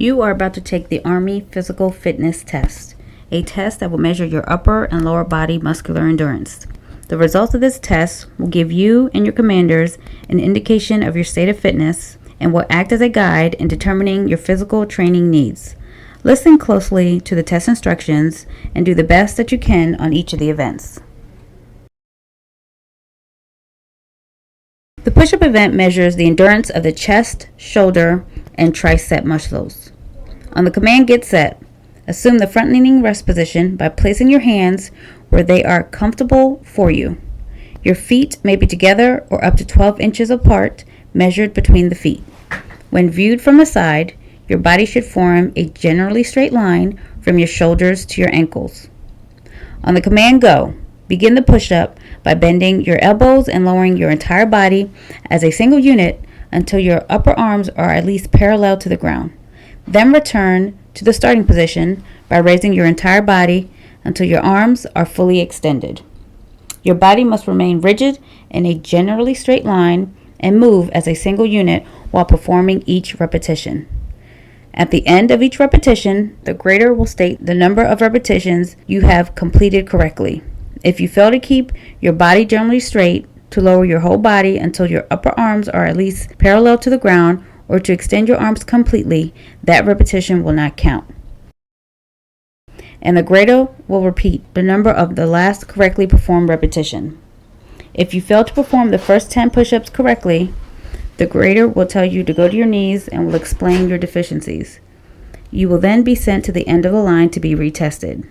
You are about to take the Army Physical Fitness Test, a test that will measure your upper and lower body muscular endurance. The results of this test will give you and your commanders an indication of your state of fitness and will act as a guide in determining your physical training needs. Listen closely to the test instructions and do the best that you can on each of the events. The push-up event measures the endurance of the chest, shoulder, and tricep muscles. On the command Get Set, assume the front-leaning rest position by placing your hands where they are comfortable for you. Your feet may be together or up to 12 inches apart, measured between the feet. When viewed from the side, your body should form a generally straight line from your shoulders to your ankles. On the command Go, begin the push-up by bending your elbows and lowering your entire body as a single unit until your upper arms are at least parallel to the ground. Then return to the starting position by raising your entire body until your arms are fully extended. Your body must remain rigid in a generally straight line and move as a single unit while performing each repetition. At the end of each repetition, the grader will state the number of repetitions you have completed correctly. If you fail to keep your body generally straight, to lower your whole body until your upper arms are at least parallel to the ground, or to extend your arms completely, that repetition will not count. And the grader will repeat the number of the last correctly performed repetition. If you fail to perform the first 10 push-ups correctly, the grader will tell you to go to your knees and will explain your deficiencies. You will then be sent to the end of the line to be retested.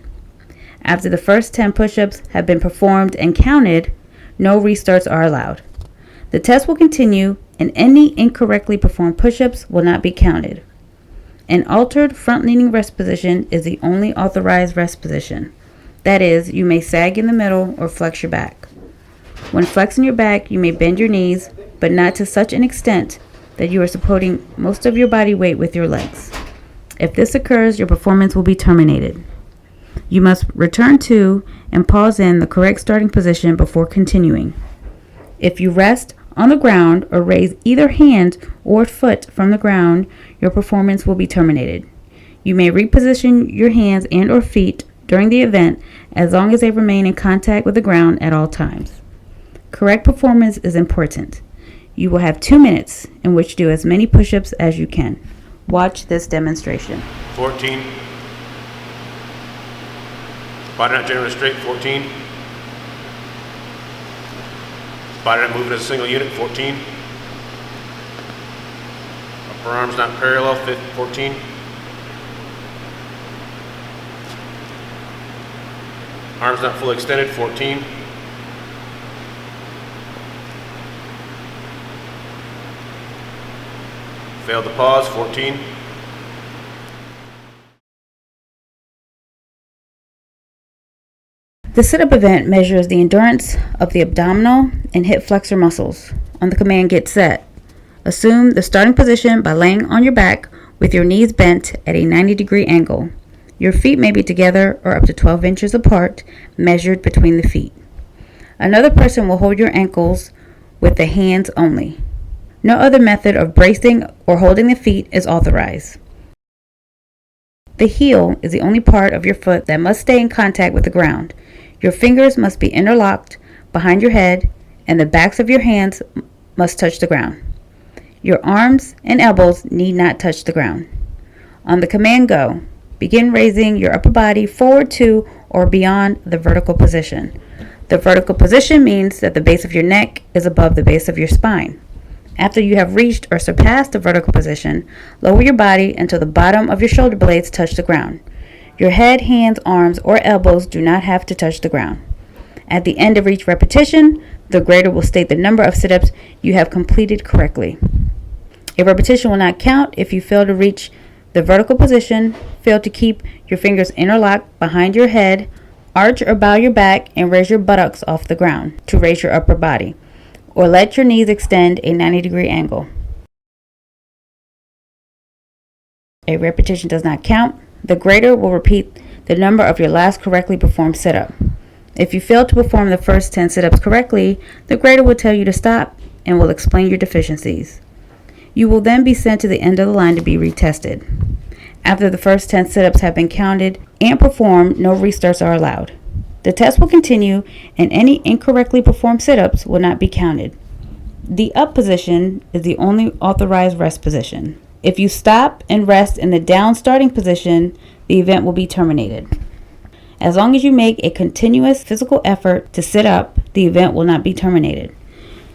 After the first 10 push-ups have been performed and counted, no restarts are allowed. The test will continue and any incorrectly performed push-ups will not be counted. An altered front-leaning rest position is the only authorized rest position. That is, you may sag in the middle or flex your back. When flexing your back, you may bend your knees, but not to such an extent that you are supporting most of your body weight with your legs. If this occurs, your performance will be terminated. You must return to and pause in the correct starting position before continuing. If you rest on the ground or raise either hand or foot from the ground, your performance will be terminated. You may reposition your hands and or feet during the event as long as they remain in contact with the ground at all times. Correct performance is important. You will have 2 minutes in which to do as many push-ups as you can. Watch this demonstration. 14. Body not generally straight, 14. Body not moving as a single unit, 14. Upper arms not parallel, 14. Arms not fully extended, 14. Failed to pause, 14. The sit-up event measures the endurance of the abdominal and hip flexor muscles. On the command Get Set, assume the starting position by laying on your back with your knees bent at a 90-degree angle. Your feet may be together or up to 12 inches apart, measured between the feet. Another person will hold your ankles with the hands only. No other method of bracing or holding the feet is authorized. The heel is the only part of your foot that must stay in contact with the ground. Your fingers must be interlocked behind your head and the backs of your hands must touch the ground. Your arms and elbows need not touch the ground. On the command Go, begin raising your upper body forward to or beyond the vertical position. The vertical position means that the base of your neck is above the base of your spine. After you have reached or surpassed the vertical position, lower your body until the bottom of your shoulder blades touch the ground. Your head, hands, arms, or elbows do not have to touch the ground. At the end of each repetition, the grader will state the number of sit-ups you have completed correctly. A repetition will not count if you fail to reach the vertical position, fail to keep your fingers interlocked behind your head, arch or bow your back, and raise your buttocks off the ground to raise your upper body, or let your knees extend a 90-degree angle. A repetition does not count. The grader will repeat the number of your last correctly performed sit-up. If you fail to perform the first 10 sit-ups correctly, the grader will tell you to stop and will explain your deficiencies. You will then be sent to the end of the line to be retested. After the first 10 sit-ups have been counted and performed, no restarts are allowed. The test will continue, and any incorrectly performed sit-ups will not be counted. The up position is the only authorized rest position. If you stop and rest in the down starting position, the event will be terminated. As long as you make a continuous physical effort to sit up, the event will not be terminated.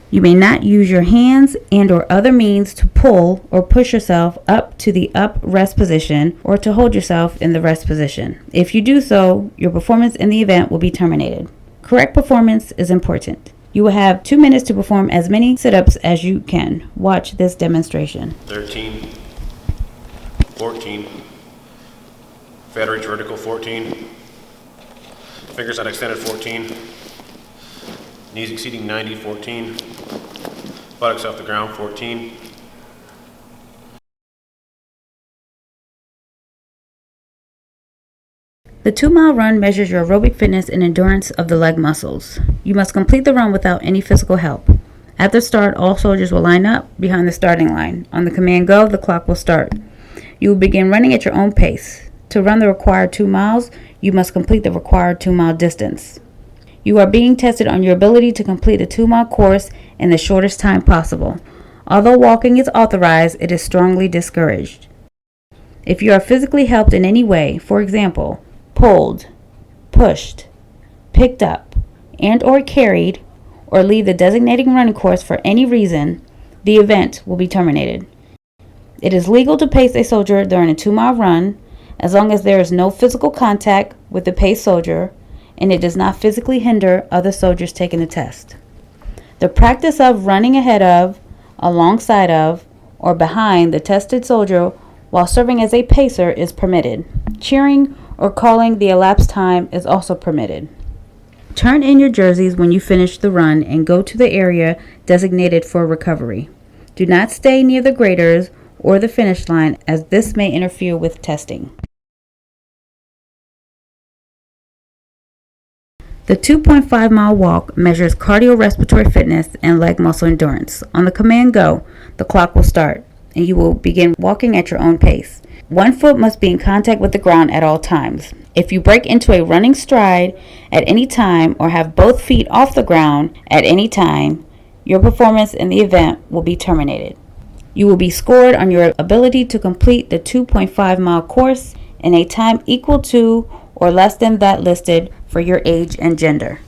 You may not use your hands and or other means to pull or push yourself up to the up rest position or to hold yourself in the rest position. If you do so, your performance in the event will be terminated. Correct performance is important. You will have 2 minutes to perform as many sit-ups as you can. Watch this demonstration. 13, 14, fat reach vertical 14, fingers out extended 14, knees exceeding 90 14, buttocks off the ground 14. The 2-mile run measures your aerobic fitness and endurance of the leg muscles. You must complete the run without any physical help. At the start, all soldiers will line up behind the starting line. On the command go, the clock will start. You will begin running at your own pace. To run the required 2 miles, you must complete the required 2-mile distance. You are being tested on your ability to complete a 2-mile course in the shortest time possible. Although walking is authorized, it is strongly discouraged. If you are physically helped in any way, for example, pulled, pushed, picked up, and or carried, or leave the designated running course for any reason, the event will be terminated. It is legal to pace a soldier during a 2-mile run as long as there is no physical contact with the paced soldier and it does not physically hinder other soldiers taking the test. The practice of running ahead of, alongside of, or behind the tested soldier while serving as a pacer is permitted. Cheering or calling the elapsed time is also permitted. Turn in your jerseys when you finish the run and go to the area designated for recovery. Do not stay near the graders or the finish line as this may interfere with testing. The 2.5-mile walk measures cardiorespiratory fitness and leg muscle endurance. On the command go, the clock will start and you will begin walking at your own pace. One foot must be in contact with the ground at all times. If you break into a running stride at any time or have both feet off the ground at any time, your performance in the event will be terminated. You will be scored on your ability to complete the 2.5-mile course in a time equal to or less than that listed for your age and gender.